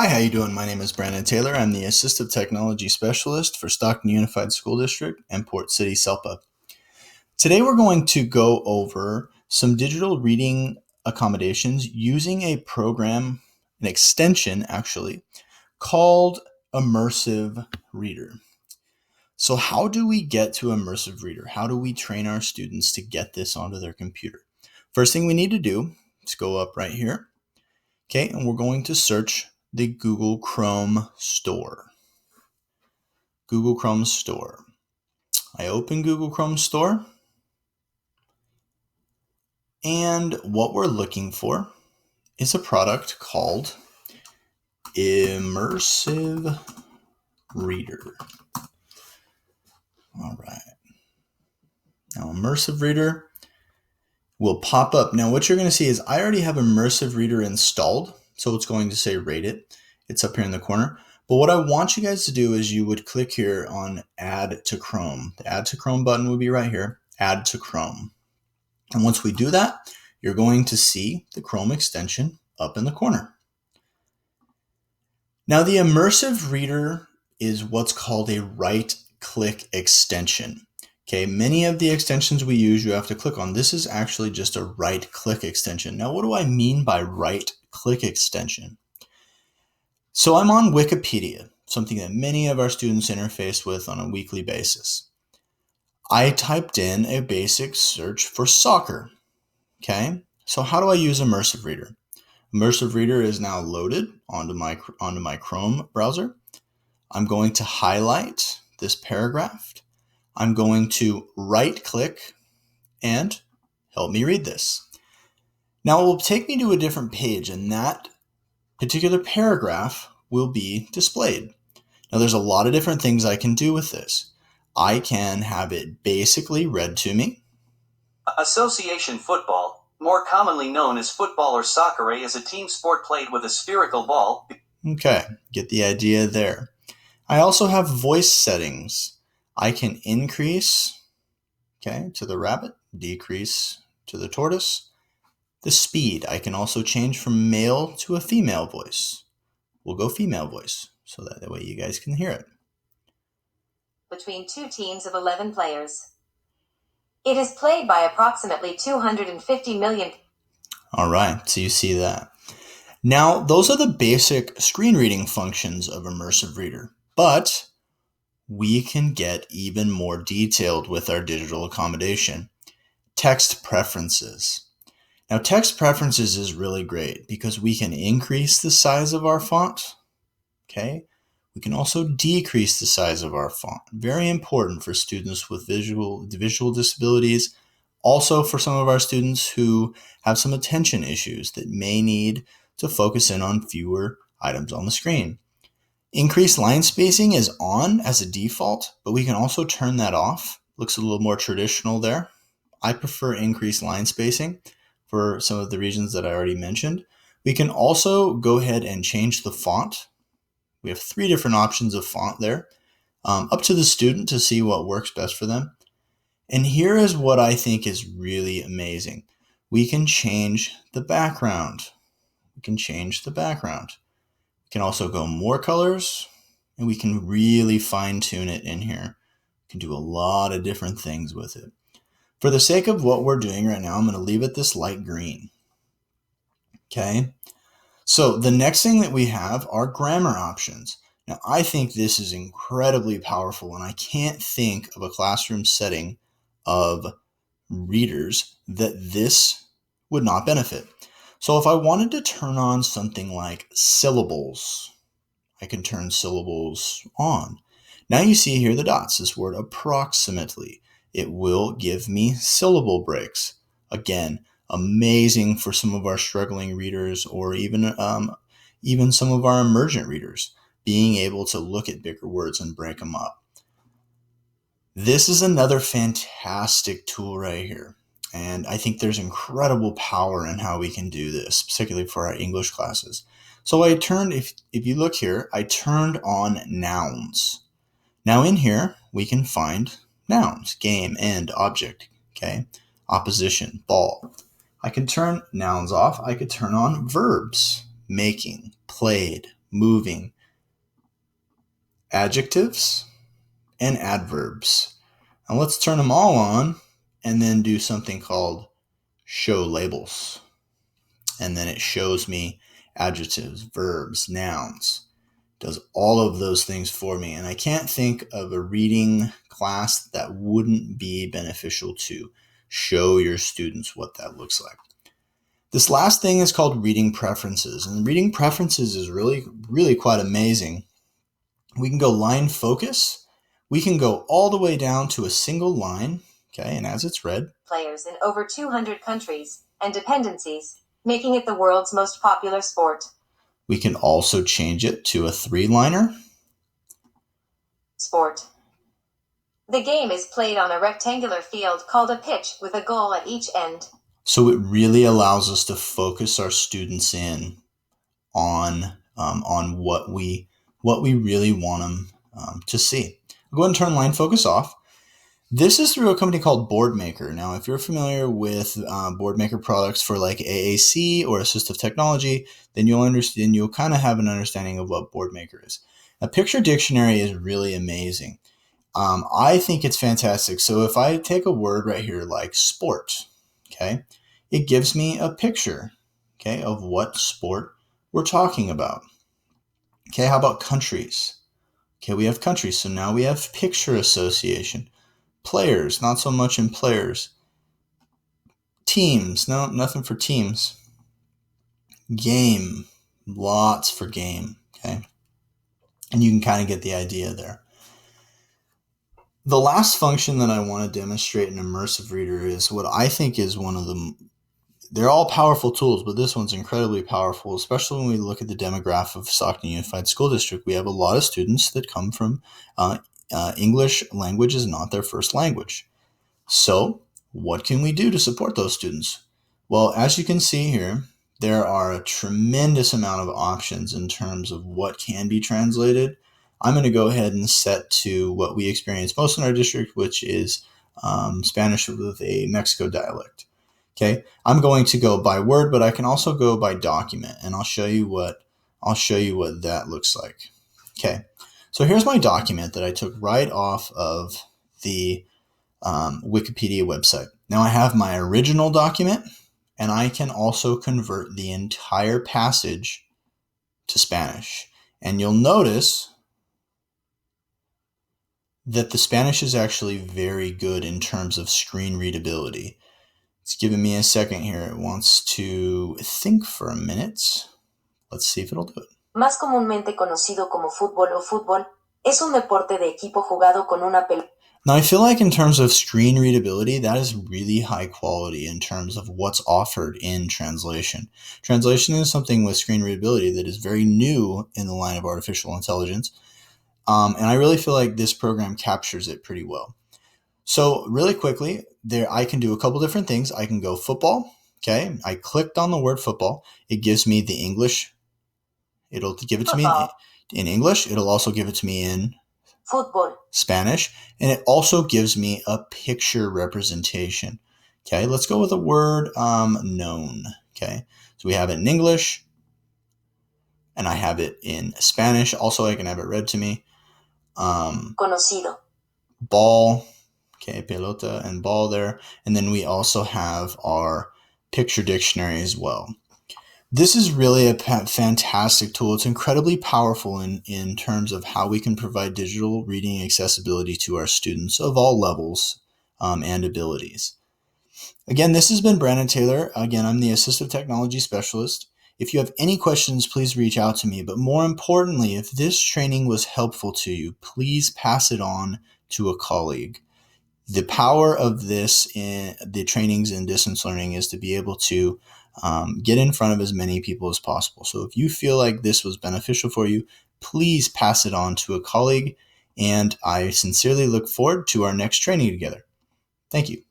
Hi, how you doing? My name is Brandon Taylor. I'm the Assistive Technology Specialist for Stockton Unified School District and Port City, SELPA. Today we're going to go over some digital reading accommodations using a program, an extension actually, called Immersive Reader. So how do we get to Immersive Reader? How do we train our students to get this onto their computer? First thing we need to do is go up right here. Okay, and we're going to search the Google Chrome Store. Google Chrome Store. I open Google Chrome Store, and what we're looking for is a product called Immersive Reader. All right. Now, Immersive Reader will pop up. Now, what you're going to see is I already have Immersive Reader installed, so it's going to say rate it. It's up here in the corner. But what I want you guys to do is you would click here on Add to Chrome. The Add to Chrome button would be right here, Add to Chrome. And once we do that, you're going to see the Chrome extension up in the corner. Now, the Immersive Reader is what's called a right-click extension. Okay, many of the extensions we use, you have to click on. This is actually just a right-click extension. Now, what do I mean by right-click extension? So I'm on Wikipedia, something that many of our students interface with on a weekly basis. I typed in a basic search for soccer. Okay, so how do I use Immersive Reader? Immersive Reader is now loaded onto my Chrome browser. I'm going to highlight this paragraph. I'm going to right-click and help me read this. Now it will take me to a different page, and that particular paragraph will be displayed. Now there's a lot of different things I can do with this. I can have it basically read to me. Association football, more commonly known as football or soccer, is a team sport played with a spherical ball. Okay, get the idea there. I also have voice settings. I can increase, to the rabbit, decrease to the tortoise. The speed, I can also change from male to a female voice. We'll go female voice, so that way you guys can hear it. Between two teams of 11 players. It is played by approximately 250 million. All right, so you see that. Now, those are the basic screen reading functions of Immersive Reader, but we can get even more detailed with our digital accommodation. Text preferences. Now, text preferences is really great because we can increase the size of our font. Okay. We can also decrease the size of our font. Very important for students with visual disabilities. Also for some of our students who have some attention issues that may need to focus in on fewer items on the screen. Increased line spacing is on as a default, but we can also turn that off. Looks a little more traditional there. I prefer increased line spacing for some of the reasons that I already mentioned. We can also go ahead and change the font. We have 3 different options of font there, up to the student to see what works best for them. And here is what I think is really amazing. We can change the background. We can also go more colors, and we can really fine tune it in here. We can do a lot of different things with it. For the sake of what we're doing right now, I'm going to leave it this light green. Okay. So the next thing that we have are grammar options. Now, I think this is incredibly powerful, and I can't think of a classroom setting of readers that this would not benefit. So if I wanted to turn on something like syllables, I can turn syllables on. Now you see here the dots, this word approximately. It will give me syllable breaks. Again, amazing for some of our struggling readers, or even some of our emergent readers, being able to look at bigger words and break them up. This is another fantastic tool right here. And I think there's incredible power in how we can do this, particularly for our English classes. So I turned, if you look here, I turned on nouns. Now in here, we can find nouns: game, end, object, okay? Opposition, ball. I can turn nouns off. I could turn on verbs: making, played, moving, adjectives, and adverbs. Now let's turn them all on and then do something called show labels. And then it shows me adjectives, verbs, nouns, does all of those things for me. And I can't think of a reading class that wouldn't be beneficial to show your students what that looks like. This last thing is called reading preferences. And reading preferences is really, really quite amazing. We can go line focus. We can go all the way down to a single line. Okay, and as it's read, players in over 200 countries and dependencies, making it the world's most popular sport. We can also change it to a 3-liner. Sport. The game is played on a rectangular field called a pitch with a goal at each end. So it really allows us to focus our students in on what we really want them to see. I'll go ahead and turn line focus off. This is through a company called Boardmaker. Now, if you're familiar with Boardmaker products for like AAC or assistive technology, then you'll kind of have an understanding of what Boardmaker is. A picture dictionary is really amazing. I think it's fantastic. So if I take a word right here like sport, okay, it gives me a picture, okay, of what sport we're talking about. Okay, how about countries? Okay, we have countries, so now we have picture association. Players, not so much in players. Teams, no, nothing for teams. Game, lots for game, okay? And you can kind of get the idea there. The last function that I want to demonstrate in Immersive Reader is what I think is one of the, they're all powerful tools, but this one's incredibly powerful, especially when we look at the demographic of Stockton Unified School District. We have a lot of students that come from English language is not their first language. So what can we do to support those students? Well, as you can see here, there are a tremendous amount of options in terms of what can be translated. I'm going to go ahead and set to what we experience most in our district, which is Spanish with a Mexico dialect. Okay, I'm going to go by word, but I can also go by document, and I'll show you what that looks like. Okay, so here's my document that I took right off of the Wikipedia website. Now I have my original document, and I can also convert the entire passage to Spanish. And you'll notice that the Spanish is actually very good in terms of screen readability. It's giving me a second here. It wants to think for a minute. Let's see if it'll do it. Más comúnmente conocido como fútbol o fútbol, es un deporte de equipo jugado con una pelota. Now, I feel like in terms of screen readability, that is really high quality in terms of what's offered in translation. Translation is something with screen readability that is very new in the line of artificial intelligence. And I really feel like this program captures it pretty well. So really quickly, there I can do a couple different things. I can go football. Okay, I clicked on the word football. It gives me the English. It'll give it to me in English. It'll also give it to me in football, Spanish, and it also gives me a picture representation. Okay, let's go with the word known. Okay, so we have it in English, and I have it in Spanish. Also, I can have it read to me. Conocido. Ball. Okay, pelota and ball there. And then we also have our picture dictionary as well. This is really a fantastic tool. It's incredibly powerful in terms of how we can provide digital reading accessibility to our students of all levels and abilities. Again, this has been Brandon Taylor. Again, I'm the Assistive Technology Specialist. If you have any questions, please reach out to me. But more importantly, if this training was helpful to you, please pass it on to a colleague. The power of this in the trainings in distance learning is to be able to get in front of as many people as possible. So if you feel like this was beneficial for you, please pass it on to a colleague. And I sincerely look forward to our next training together. Thank you.